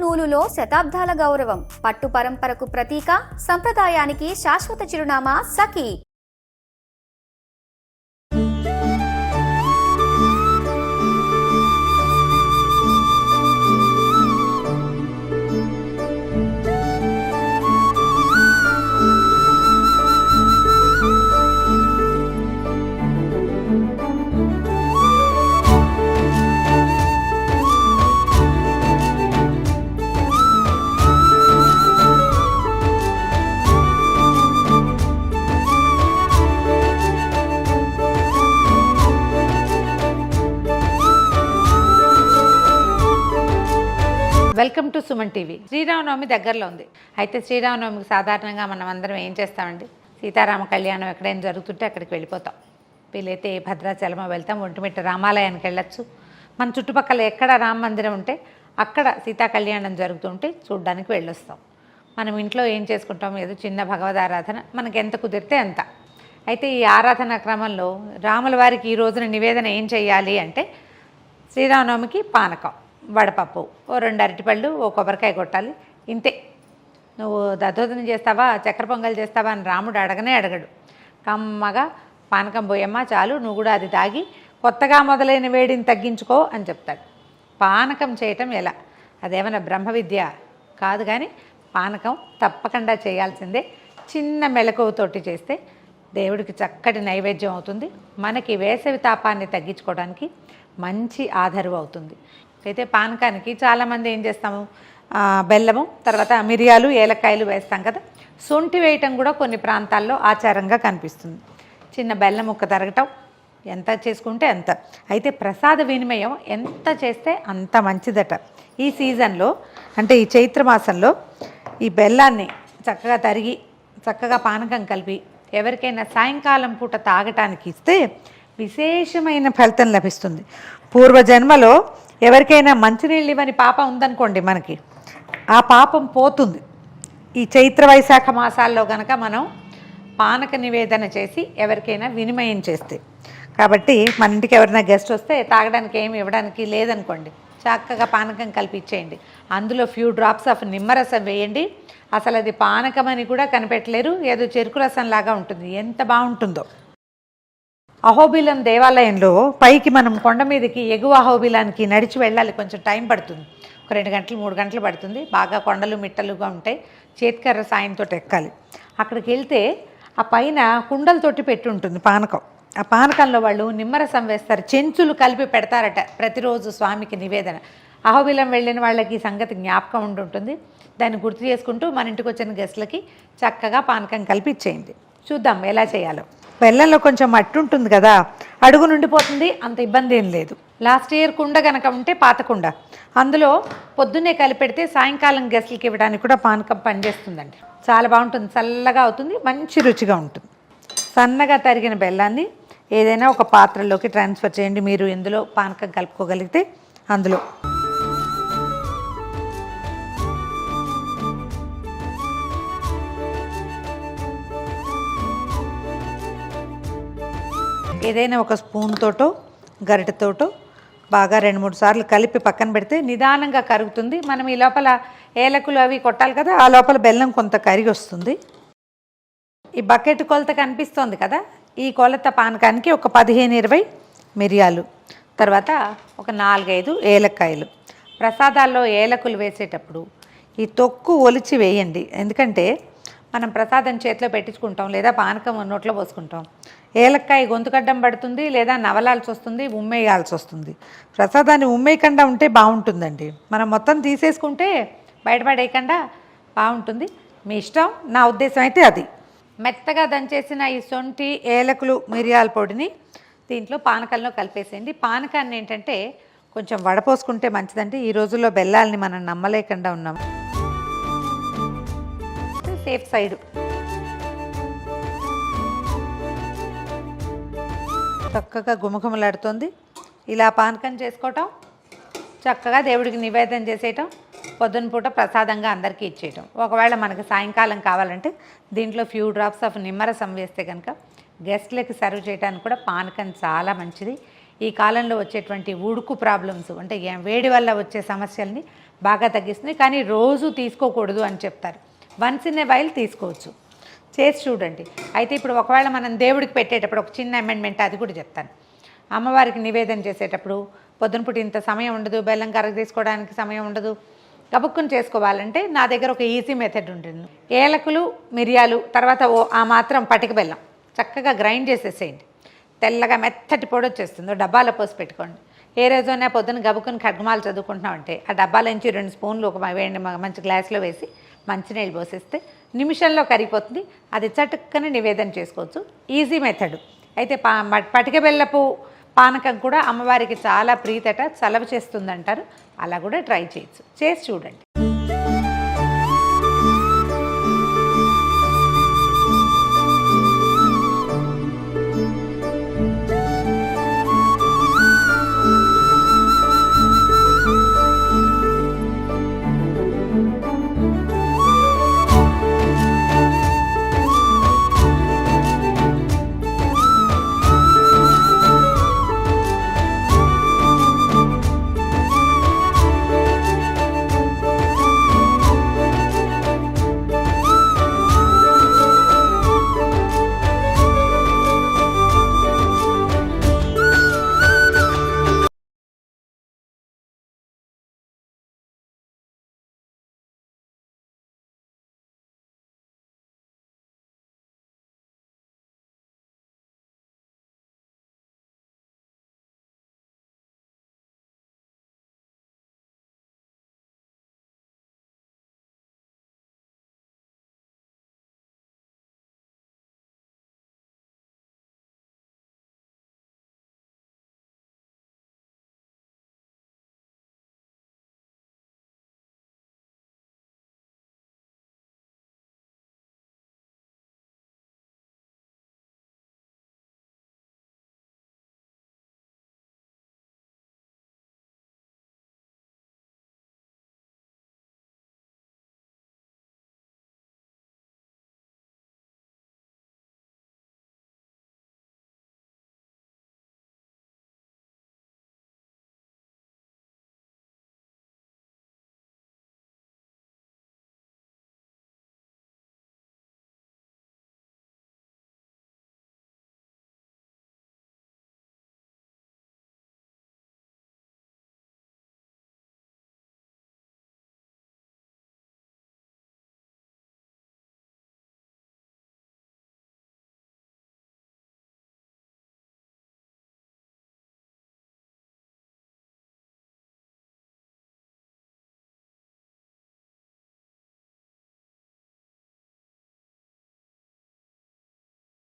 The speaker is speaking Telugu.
నూలులో శతాబ్దాల గౌరవం, పట్టు పరంపరకు ప్రతీక, సంప్రదాయానికి శాశ్వత చిరునామా Sakhi. Welcome to Suman TV. Sriramanavami దగ్గరలో ఉంది. అయితే శ్రీరామనవమికి సాధారణంగా మనం అందరం ఏం చేస్తామండి, సీతారామ కళ్యాణం ఎక్కడైనా జరుగుతుంటే అక్కడికి వెళ్ళిపోతాం. వీలైతే భద్రాచలమో వెళ్తాం, ఒంటిమిట్ట రామాలయానికి వెళ్ళొచ్చు. మన చుట్టుపక్కల ఎక్కడ రామ మందిరం ఉంటే అక్కడ సీతా కళ్యాణం జరుగుతుంటే చూడ్డానికి వెళ్ళొస్తాం. మనం ఇంట్లో ఏం చేసుకుంటాం, ఏదో చిన్న భగవద్ ఆరాధన మనకి ఎంత కుదిరితే అంత. అయితే ఈ ఆరాధన క్రమంలో రాముల వారికి ఈ రోజున నివేదన ఏం చేయాలి అంటే, శ్రీరామనవమికి పానకం, వడపప్పు, ఓ 2 అరటిపళ్ళు, ఓ కొబ్బరికాయ కొట్టాలి. ఇంతే. నువ్వు దద్దోజనం చేస్తావా, చక్కెర పొంగల్ చేస్తావా అని రాముడు అడగనే అడగడు. కమ్మగా పానకం పోయమ్మా చాలు, నువ్వు కూడా అది తాగి కొత్తగా మొదలైన వేడిని తగ్గించుకో అని చెప్తాడు. పానకం చేయటం ఎలా, అదేమైనా బ్రహ్మ విద్య కాదు, కానీ పానకం తప్పకుండా చేయాల్సిందే. చిన్న మెళకువతోటి చేస్తే దేవుడికి చక్కటి నైవేద్యం అవుతుంది. మనకి వేసవి తాపాన్ని తగ్గించుకోవడానికి మంచి ఆధారం అవుతుంది. అయితే పానకానికి చాలామంది ఏం చేస్తాము, బెల్లము, తర్వాత మిరియాలు, ఏలక్కాయలు వేస్తాం కదా. సొంటి వేయటం కూడా కొన్ని ప్రాంతాల్లో ఆచారంగా కనిపిస్తుంది. చిన్న బెల్లం ముక్క తరగటం, ఎంత చేసుకుంటే అంత. అయితే ప్రసాద వినిమయం ఎంత చేస్తే అంత మంచిదట. ఈ సీజన్లో అంటే ఈ చైత్రమాసంలో ఈ బెల్లాన్ని చక్కగా తరిగి చక్కగా పానకం కలిపి ఎవరికైనా సాయంకాలం పూట తాగటానికి ఇస్తే విశేషమైన ఫలితం లభిస్తుంది. పూర్వజన్మలో ఎవరికైనా మంచినీళ్ళు ఇవ్వని పాపం ఉందనుకోండి, మనకి ఆ పాపం పోతుంది. ఈ చైత్ర వైశాఖ మాసాల్లో కనుక మనం పానక నివేదన చేసి ఎవరికైనా వినిమయం చేస్తే, కాబట్టి మన ఇంటికి ఎవరైనా గెస్ట్ వస్తే తాగడానికి ఏమి ఇవ్వడానికి లేదనుకోండి, చక్కగా పానకం కలిపి ఇచ్చేయండి. అందులో ఫ్యూ డ్రాప్స్ ఆఫ్ నిమ్మరసం వేయండి. అసలు అది పానకం అని కూడా కనిపెట్టలేరు, ఏదో చెరుకు రసం లాగా ఉంటుంది. ఎంత బాగుంటుందో. అహోబిలం దేవాలయంలో పైకి మనం కొండ మీదకి ఎగువ అహోబిలానికి నడిచి వెళ్ళాలి. కొంచెం టైం పడుతుంది, ఒక 2 గంటలు 3 గంటలు పడుతుంది. బాగా కొండలు మిట్టలుగా ఉంటాయి, చేతికర్ర సాయంతో ఎక్కాలి. అక్కడికి వెళ్తే ఆ పైన కుండలతోటి పెట్టి ఉంటుంది పానకం. ఆ పానకంలో వాళ్ళు నిమ్మరసం వేస్తారు, చెంచులు కలిపి పెడతారట ప్రతిరోజు స్వామికి నివేదన. అహోబిలం వెళ్ళిన వాళ్ళకి ఈ సంగతి జ్ఞాపకం ఉంటుంటుంది. దాన్ని గుర్తు చేసుకుంటూ మన ఇంటికి వచ్చిన గెస్ట్లకి చక్కగా పానకం కలిపి ఇచ్చేయండి. చూద్దాం ఎలా చేయాలో. బెల్లంలో కొంచెం మట్టి ఉంటుంది కదా, అడుగు నుండిపోతుంది, అంత ఇబ్బంది ఏం లేదు. లాస్ట్ ఇయర్ కుండ కనుక ఉంటే పాత కుండ, అందులో పొద్దున్నే కలిపెడితే సాయంకాలం గెస్ట్లకి ఇవ్వడానికి కూడా పానకం పనిచేస్తుందండి. చాలా బాగుంటుంది, చల్లగా అవుతుంది, మంచి రుచిగా ఉంటుంది. సన్నగా తరిగిన బెల్లాన్ని ఏదైనా ఒక పాత్రలోకి ట్రాన్స్ఫర్ చేయండి. మీరు ఎందులో పానకం కలుపుకోగలిగితే అందులో. ఏదైనా ఒక స్పూన్ తోటో గరిటెతోటో బాగా 2-3 సార్లు కలిపి పక్కన పెడితే నిదానంగా కరుగుతుంది. మనం ఈ లోపల ఏలకులు అవి కొట్టాలి కదా, ఆ లోపల బెల్లం కొంత కరిగి వస్తుంది. ఈ బకెట్ కొలత కనిపిస్తోంది కదా, ఈ కొలత పానకానికి ఒక 15-20 మిరియాలు, తర్వాత ఒక 4-5 ఏలక్కాయలు. ప్రసాదాల్లో ఏలకులు వేసేటప్పుడు ఈ తొక్కు ఒలిచి వేయండి. ఎందుకంటే మనం ప్రసాదం చేతిలో పెట్టించుకుంటాం, లేదా పానకం నోట్లో పోసుకుంటాం. ఏలక్కాయ గొంతుకడ్డం పడుతుంది, లేదా నవలాల్సి వస్తుంది, ఉమ్మేయాల్సి వస్తుంది. ప్రసాదాన్ని ఉమ్మేయకుండా ఉంటే బాగుంటుందండి. మనం మొత్తం తీసేసుకుంటే బయటపడేయకుండా బాగుంటుంది. మీ ఇష్టం, నా ఉద్దేశం అయితే అది. మెత్తగా దంచేసిన ఈ సొంటి, ఏలకులు, మిరియాల పొడిని దీంట్లో పానకంలో కలిపేసేయండి. పానకాన్ని ఏంటంటే కొంచెం వడపోసుకుంటే మంచిదండి. ఈ రోజుల్లో బెల్లాలని మనం నమ్మలేకుండా ఉన్నాం. సేఫ్ సైడ్ చక్కగా గుమగుమలాడుతుంది. ఇలా పానకం చేసుకోవటం, చక్కగా దేవుడికి నివేదన చేసేయటం, పొద్దున పూట ప్రసాదంగా అందరికీ ఇచ్చేయటం. ఒకవేళ మనకి సాయంకాలం కావాలంటే దీంట్లో ఫ్యూ డ్రాప్స్ ఆఫ్ నిమ్మరసం వేస్తే కనుక గెస్ట్లకి సర్వ్ చేయడానికి కూడా పానకం చాలా మంచిది. ఈ కాలంలో వచ్చేటువంటి ఉడుకు ప్రాబ్లమ్స్ అంటే వేడి వల్ల వచ్చే సమస్యల్ని బాగా తగ్గిస్తుంది. కానీ రోజు తీసుకోకూడదు అని చెప్తారు. వన్స్ ఇన్ ఏ వైల్ తీసుకోవచ్చు. చేసి చూడండి. అయితే ఇప్పుడు ఒకవేళ మనం దేవుడికి పెట్టేటప్పుడు ఒక చిన్న అమెండ్మెంట్ అది కూడా చెప్తాను. అమ్మవారికి నివేదన చేసేటప్పుడు పొద్దునపూట ఇంత సమయం ఉండదు, బెల్లం కరగ తీసుకోవడానికి సమయం ఉండదు, గబుక్కుని చేసుకోవాలంటే నా దగ్గర ఒక ఈజీ మెథడ్ ఉంటుంది. ఏలకులు, మిరియాలు, తర్వాత ఆ మాత్రం పటిక బెల్లం చక్కగా గ్రైండ్ చేసేసేయండి. తెల్లగా మెత్తటి పొడి వచ్చేస్తుంది. డబ్బాలో పోసి పెట్టుకోండి. ఏ రోజైనా పొద్దున్న గబుక్కుని ఖడ్గమాలు చదువుకుంటున్నామంటే ఆ డబ్బాలోంచి 2 స్పూన్లు ఒక వేయండి మంచి గ్లాసులో వేసి మంచినీళ్ళు పోసేస్తే నిమిషంలో కరిగిపోతుంది. అది చటుక్కని నివేదన చేసుకోవచ్చు. Easy method. అయితే పటిక బెల్లపు పానకం కూడా అమ్మవారికి చాలా ప్రీతట, చలవ చేస్తుందంటారు. అలా కూడా ట్రై చేయొచ్చు. చేసి చూడండి.